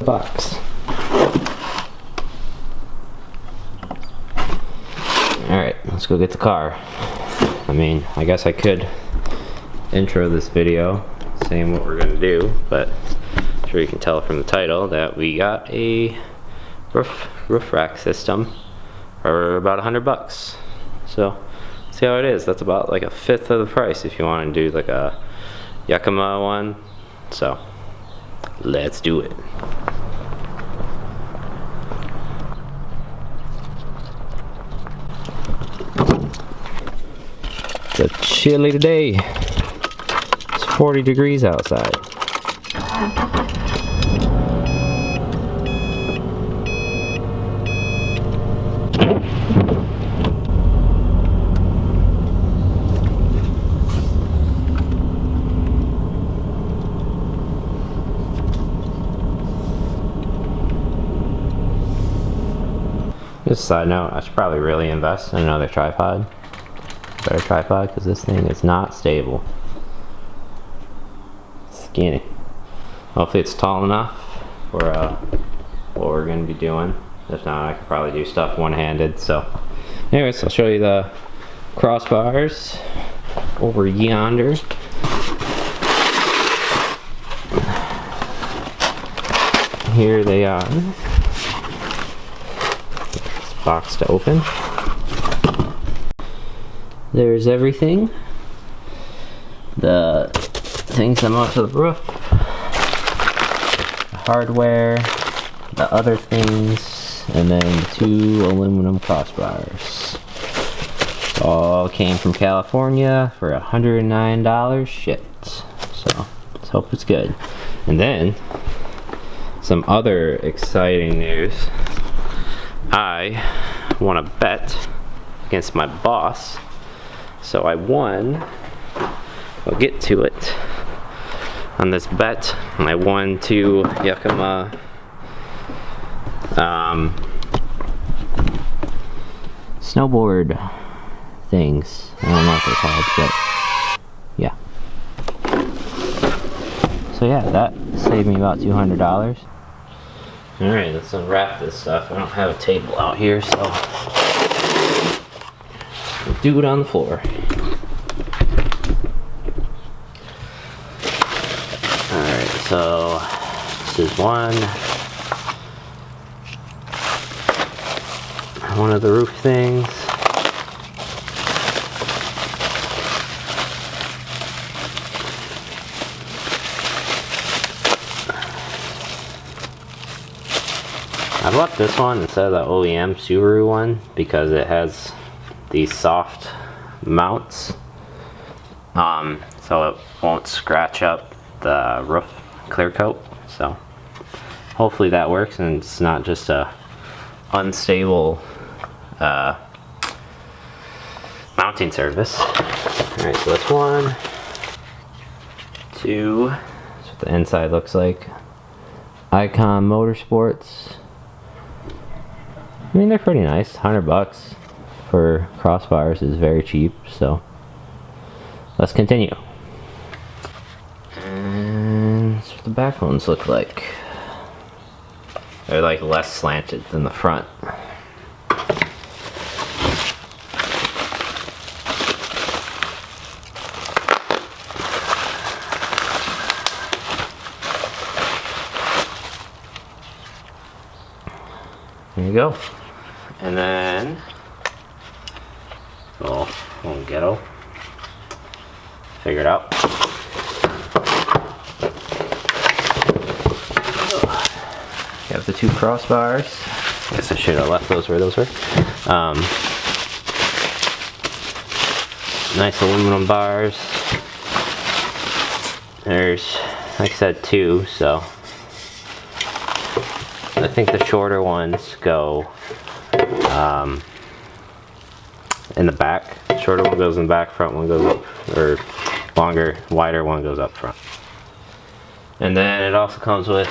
box. Alright, let's go get the car. I mean, I guess I could intro this video saying what we're gonna do, but I'm sure you can tell from the title that we got a roof rack system for about $100. So see how it is. That's about like a fifth of the price if you want to do like a Yakima one. So let's do it. It's a chilly day. It's 40 degrees outside. Just a side note, I should probably really invest in another tripod. Better tripod, because this thing is not stable. Skinny. Hopefully it's tall enough for what we're going to be doing. If not, I could probably do stuff one-handed. So anyways, I'll show you the crossbars over yonder. Here they are. Box to open. There's everything. The things that mount to the roof, the hardware, the other things, and then 2 aluminum crossbars. All came from California for $109 shipped. So let's hope it's good. And then some other exciting news. I won a bet against my boss, so I won. We'll get to it. On this bet, I won 2 Yakima snowboard things. I don't know what they're called, but yeah. So yeah, that saved me about $200. Alright, let's unwrap this stuff. I don't have a table out here, so we'll do it on the floor. Alright, so this is one of the roof things. I bought this one instead of the OEM Subaru one because it has these soft mounts, so it won't scratch up the roof clear coat. So hopefully that works and it's not just a unstable mounting surface. Alright, so that's 1, 2. That's what the inside looks like. Ikon Motorsports. I mean, they're pretty nice. $100 for crossbars is very cheap, so let's continue. And that's what the back ones look like. They're like less slanted than the front. There you go. And then little ghetto. Figure it out. You have the 2 crossbars. Guess I should have left those where those were. Nice aluminum bars. There's, like I said, 2, so I think the shorter ones go in the back. Shorter one goes in the back, front one goes up, or longer, wider one goes up front. And then it also comes with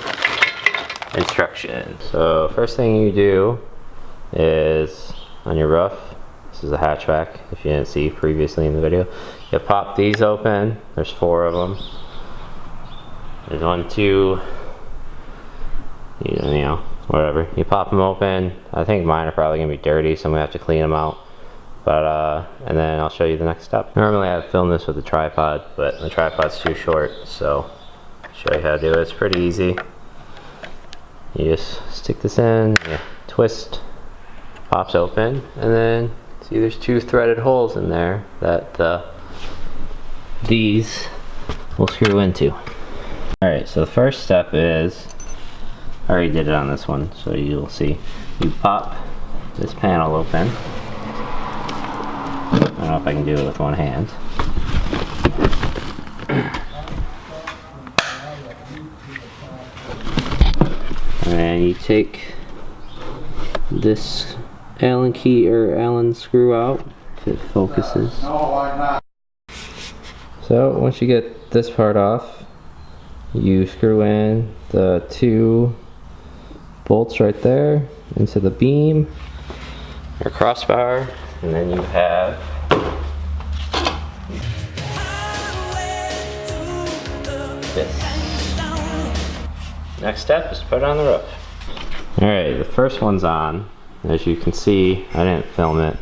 instructions. So first thing you do is on your roof, this is a hatchback if you didn't see previously in the video, you pop these open. There's 4 of them. There's 1, 2, you know, whatever. You pop them open. I think mine are probably gonna be dirty, so I'm gonna have to clean them out. But and then I'll show you the next step. Normally I film this with a tripod, but the tripod's too short, so I'll show you how to do it. It's pretty easy. You just stick this in, you twist, pops open, and then see there's 2 threaded holes in there that these will screw into. Alright, so the first step is, I already did it on this one, so you'll see. You pop this panel open. I don't know if I can do it with one hand. And then you take this Allen key or Allen screw out if it focuses. So once you get this part off, you screw in the 2 bolts right there into the beam or crossbar, and then you have this. Next step is to put it on the roof. Alright, the first one's on. As you can see, I didn't film it,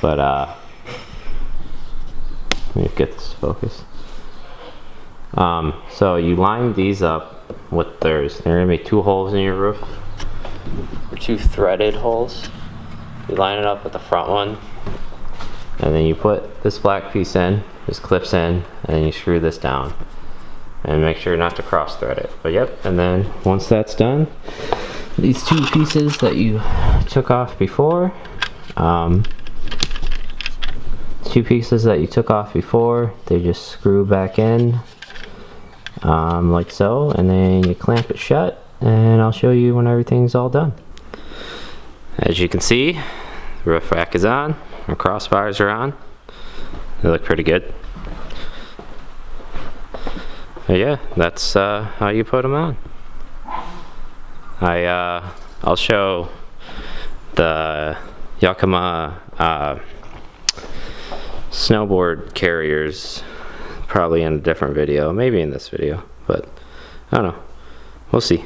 but let me get this to focus. So you line these up with there are gonna be 2 holes in your roof, or 2 threaded holes. You line it up with the front one, and then you put this black piece in, this clips in, and then you screw this down. And make sure not to cross thread it. But yep, and then once that's done, these 2 pieces that you took off before, 2 pieces that you took off before, they just screw back in like so, and then you clamp it shut, and I'll show you when everything's all done. As you can see, the roof rack is on, our crossbars are on. They look pretty good. But yeah, that's how you put them on. I'll show the Yakima snowboard carriers probably in a different video, maybe in this video, but I don't know. We'll see.